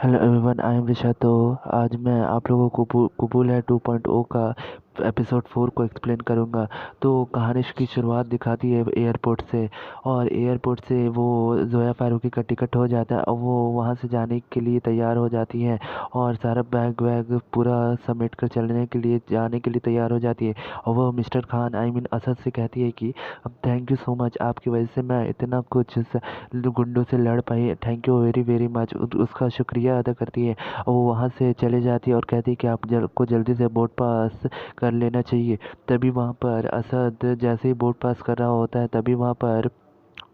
Hello everyone, I am Risha. तो आज मैं आप लोगों को कुबूल है 2.0 का एपिसोड 4 को एक्सप्लेन करूंगा। तो कहानी की शुरुआत दिखाती है एयरपोर्ट से, और एयरपोर्ट से वो ज़ोया फारूकी का टिकट हो जाता है और वो वहाँ से जाने के लिए तैयार हो जाती हैं और सारा बैग वैग पूरा समेट कर चलने के लिए जाने के लिए तैयार हो जाती है। और वो मिस्टर खान असद से कहती है कि अब थैंक यू सो मच, आपकी वजह से मैं इतना कुछ गुंडों से लड़ पाई, thank you very very much. उसका शुक्रिया अदा करती है और वो वहाँ से चले जाती है और कहती है कि आप को जल्दी से बोर्ड पास कर लेना चाहिए। तभी वहाँ पर असद जैसे ही बोर्ड पास कर रहा होता है, तभी वहाँ पर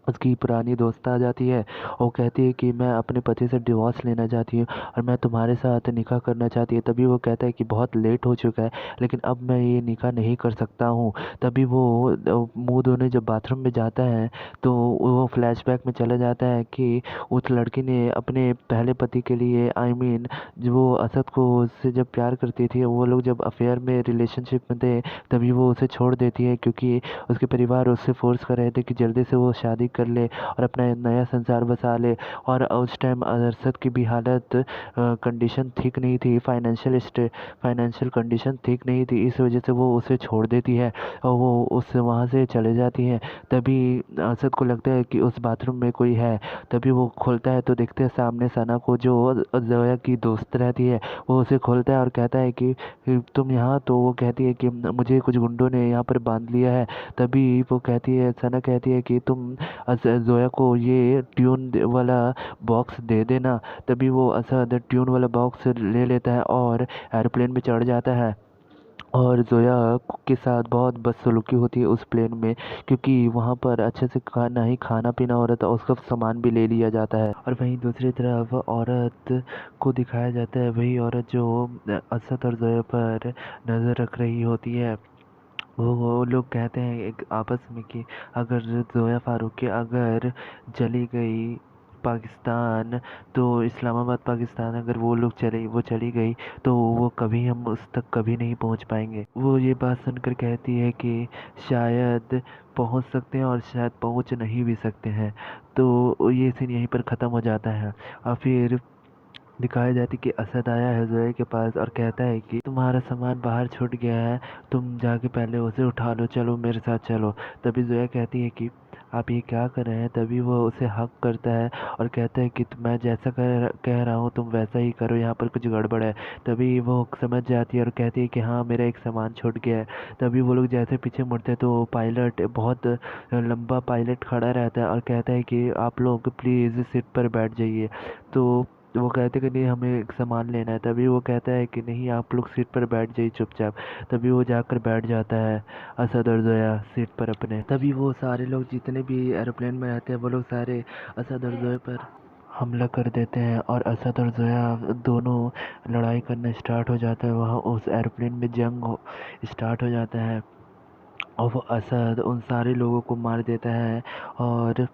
उसकी पुरानी दोस्त आ जाती है और कहती है कि मैं अपने पति से डिवोर्स लेना चाहती हूँ और मैं तुम्हारे साथ निकाह करना चाहती हूँ। तभी वो कहता है कि बहुत लेट हो चुका है, लेकिन अब मैं ये निकाह नहीं कर सकता हूँ। तभी वो मुंह धोने जब बाथरूम में जाता है तो वो फ्लैशबैक में चला जाता है कि उस लड़की ने अपने पहले पति के लिए जो वो असद को उससे जब प्यार करती थी, वो लोग जब अफेयर में रिलेशनशिप में थे, तभी वो उसे छोड़ देती है क्योंकि उसके परिवार उससे फोर्स कर रहे थे कि जल्दी से वो शादी कर ले और अपना नया संसार बसा ले। और उस टाइम अरशद की भी हालत कंडीशन ठीक नहीं थी, फाइनेंशियल कंडीशन ठीक नहीं थी, इस वजह से वो उसे छोड़ देती है और वो उस वहाँ से चले जाती है। तभी अरशद को लगता है कि उस बाथरूम में कोई है। तभी वो खोलता है तो देखते हैं सामने सना को, जो जोया की दोस्त रहती है। वो उसे खोलता है और कहता है कि तुम यहाँ। तो वो कहती है कि मुझे कुछ गुंडों ने यहाँ पर बांध लिया है। तभी वो कहती है, सना कहती है कि तुम जोया को ये ट्यून वाला बॉक्स दे देना। तभी वो असद ट्यून वाला बॉक्स ले लेता है और एरोप्लेन में चढ़ जाता है। और जोया के साथ बहुत बदसलूकी होती है उस प्लेन में, क्योंकि वहाँ पर अच्छे से ना ही खाना पीना हो रहा था, उसका सामान भी ले लिया जाता है। और वहीं दूसरी तरफ औरत को दिखाया जाता है, वही औरत जो असद और जोया पर नज़र रख रही होती है। वो लोग कहते हैं एक आपस में कि अगर जोया फारूकी अगर चली गई पाकिस्तान, तो इस्लामाबाद पाकिस्तान, अगर वो चली गई तो वो कभी हम उस तक कभी नहीं पहुंच पाएंगे। वो ये बात सुनकर कहती है कि शायद पहुंच सकते हैं और शायद पहुंच नहीं भी सकते हैं। तो ये सीन यहीं पर ख़त्म हो जाता है। और फिर दिखाई जाती कि असद आया है जोया के पास और कहता है कि तुम्हारा सामान बाहर छूट गया है, तुम जाके पहले उसे उठा लो, चलो मेरे साथ चलो। तभी जोया कहती है कि आप ये क्या कर रहे हैं। तभी वो उसे हक करता है और कहता है कि मैं जैसा कह रहा हूँ तुम वैसा ही करो, यहाँ पर कुछ गड़बड़ है। तभी वो समझ जाती है और कहती है कि हाँ, मेरा एक सामान छूट गया है। तभी वो लोग जैसे पीछे मुड़ते हैं तो पायलट, बहुत लंबा पायलट खड़ा रहता है और कहता है कि आप लोग प्लीज़ सीट पर बैठ जाइए। तो वो कहते कि नहीं, हमें एक सामान लेना है। तभी वो कहता है कि नहीं, आप लोग सीट पर बैठ जाइए चुपचाप। तभी वो जाकर बैठ जाता है असद और जोया सीट पर अपने। तभी वो सारे लोग जितने भी एरोप्लेन में रहते हैं वो लोग सारे असद और जोया पर हमला कर देते हैं और असद और जोया दोनों लड़ाई करना स्टार्ट हो जाता है। वहाँ उस एरोप्लेन में स्टार्ट हो जाता है और वो असद उन सारे लोगों को मार देता है और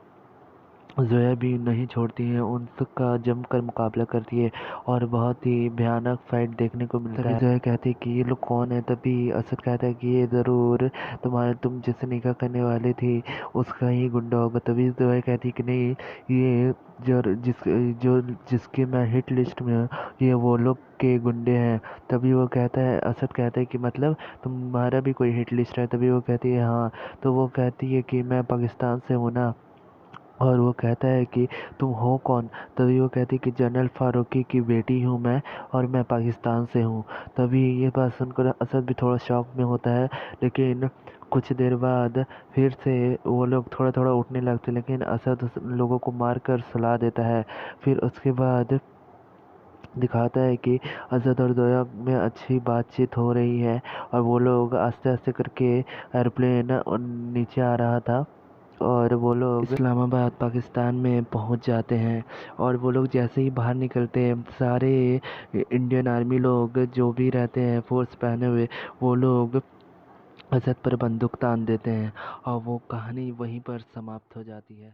जोया भी नहीं छोड़ती है, उनका जमकर मुकाबला करती है और बहुत ही भयानक फाइट देखने को मिलता है। तभी जोया कहती है कि ये लोग कौन है। तभी असद कहता है कि ये ज़रूर तुम जिससे निकाह करने वाले थे उसका ही गुंडा होगा। तभी जोया कहती है कि नहीं, ये जो जिसके मैं हिट लिस्ट में हूँ, ये वो लोग के गुंडे हैं। तभी वो कहता है, असद कहता है कि मतलब तुम्हारा भी कोई हिट लिस्ट है। तभी वो कहती है हाँ। तो वो कहती है कि मैं पाकिस्तान से हूँ ना। और वो कहता है कि तुम हो कौन। तभी वो कहती है कि जनरल फारूकी की बेटी हूँ मैं और मैं पाकिस्तान से हूँ। तभी ये बात सुनकर असद भी थोड़ा शॉक में होता है, लेकिन कुछ देर बाद फिर से वो लोग थोड़ा थोड़ा उठने लगते, लेकिन असद उस लोगों को मार कर सुला देता है। फिर उसके बाद दिखाता है कि असद और जोया में अच्छी बातचीत हो रही है और वो लोग आस्ते आस्ते करके एरोप्लेन नीचे आ रहा था और वो लोग इस्लामाबाद पाकिस्तान में पहुंच जाते हैं। और वो लोग जैसे ही बाहर निकलते हैं, सारे इंडियन आर्मी लोग जो भी रहते हैं फोर्स पहने हुए, वो लोग असद पर बंदूक तान देते हैं और वो कहानी वहीं पर समाप्त हो जाती है।